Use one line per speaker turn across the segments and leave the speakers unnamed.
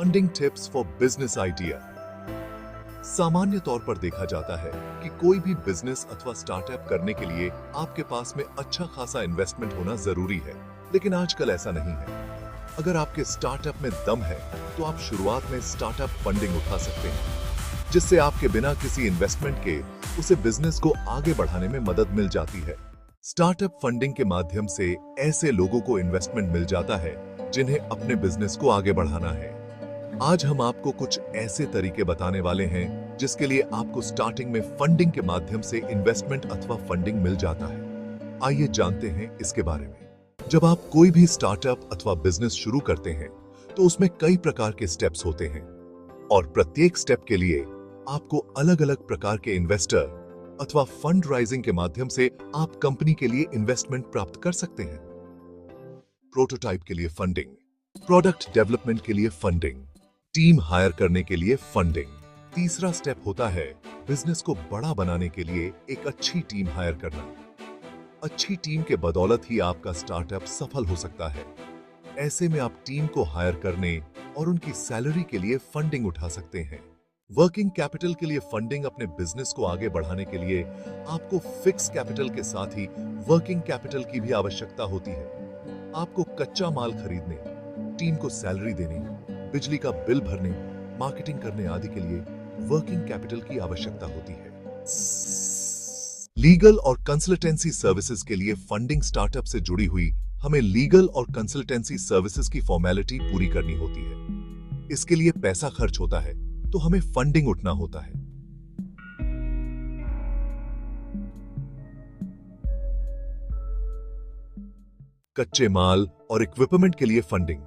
Funding tips for business idea. सामान्य तौर पर देखा जाता है कि कोई भी बिजनेस अथवा स्टार्टअप करने के लिए आपके पास में अच्छा खासा इन्वेस्टमेंट होना जरूरी है, लेकिन आजकल ऐसा नहीं है। अगर आपके स्टार्टअप में दम है तो आप शुरुआत में स्टार्टअप फंडिंग उठा सकते हैं, जिससे आपके बिना किसी इन्वेस्टमेंट के उसे बिजनेस को आगे बढ़ाने में मदद मिल जाती है। स्टार्टअप फंडिंग के माध्यम से ऐसे लोगों को इन्वेस्टमेंट मिल जाता है जिन्हें अपने बिजनेस को आगे बढ़ाना है। आज हम आपको कुछ ऐसे तरीके बताने वाले हैं जिसके लिए आपको स्टार्टिंग में फंडिंग के माध्यम से इन्वेस्टमेंट अथवा फंडिंग मिल जाता है। आइए जानते हैं इसके बारे में। जब आप कोई भी स्टार्टअप अथवा बिजनेस शुरू करते हैं तो उसमें कई प्रकार के स्टेप्स होते हैं और प्रत्येक स्टेप के लिए आपको अलग अलग प्रकार के इन्वेस्टर अथवा फंड राइजिंग के माध्यम से आप कंपनी के लिए इन्वेस्टमेंट प्राप्त कर सकते हैं। प्रोटोटाइप के लिए फंडिंग, प्रोडक्ट डेवलपमेंट के लिए फंडिंग, टीम हायर करने के लिए फंडिंग। तीसरा स्टेप होता है बिजनेस को बड़ा बनाने के लिए एक अच्छी टीम हायर करना। अच्छी टीम के बदौलत ही आपका स्टार्टअप सफल हो सकता है। ऐसे में आप टीम को हायर करने और उनकी सैलरी के लिए फंडिंग उठा सकते हैं। वर्किंग कैपिटल के लिए फंडिंग, अपने बिजनेस को आगे बढ़ाने के लिए आपको फिक्स कैपिटल के साथ ही वर्किंग कैपिटल की भी आवश्यकता होती है। आपको कच्चा माल खरीदने, टीम को सैलरी देने, बिजली का बिल भरने, मार्केटिंग करने आदि के लिए वर्किंग कैपिटल की आवश्यकता होती है। लीगल और कंसल्टेंसी सर्विसेज के लिए फंडिंग, स्टार्टअप से जुड़ी हुई हमें लीगल और कंसल्टेंसी सर्विसेज की फॉर्मेलिटी पूरी करनी होती है। इसके लिए पैसा खर्च होता है तो हमें फंडिंग उठना होता है। कच्चे माल और इक्विपमेंट के लिए फंडिंग।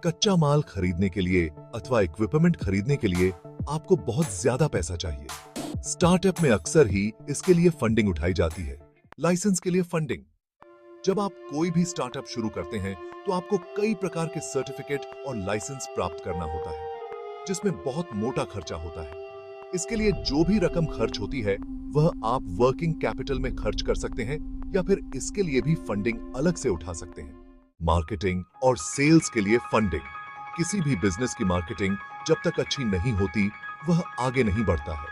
कच्चा माल खरीदने के लिए अथवा इक्विपमेंट खरीदने के लिए आपको बहुत ज्यादा पैसा चाहिए। स्टार्टअप में अक्सर ही इसके लिए फंडिंग उठाई जाती है। लाइसेंस के लिए फंडिंग। जब आप कोई भी स्टार्टअप शुरू करते हैं तो आपको कई प्रकार के सर्टिफिकेट और लाइसेंस प्राप्त करना होता है, जिसमें बहुत मोटा खर्चा होता है। इसके लिए जो भी रकम खर्च होती है वह आप वर्किंग कैपिटल में खर्च कर सकते हैं या फिर इसके लिए भी फंडिंग अलग से उठा सकते हैं। मार्केटिंग और सेल्स के लिए फंडिंग। किसी भी बिजनेस की मार्केटिंग जब तक अच्छी नहीं होती वह आगे नहीं बढ़ता है,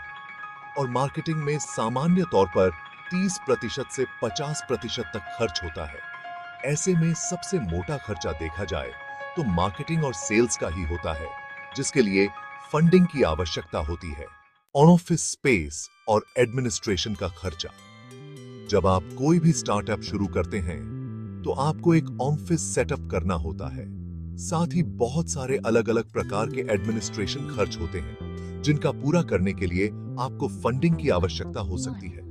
और मार्केटिंग में सामान्य तौर पर 30% से 50% तक खर्च होता है। ऐसे में सबसे मोटा खर्चा देखा जाए तो मार्केटिंग और सेल्स का ही होता है, जिसके लिए फंडिंग की आवश्यकता होती है। ऑन ऑफिस स्पेस और एडमिनिस्ट्रेशन का खर्चा। जब आप कोई भी स्टार्टअप शुरू करते हैं तो आपको एक ऑफिस सेटअप करना होता है। साथ ही बहुत सारे अलग अलग प्रकार के एडमिनिस्ट्रेशन खर्च होते हैं, जिनका पूरा करने के लिए आपको फंडिंग की आवश्यकता हो सकती है।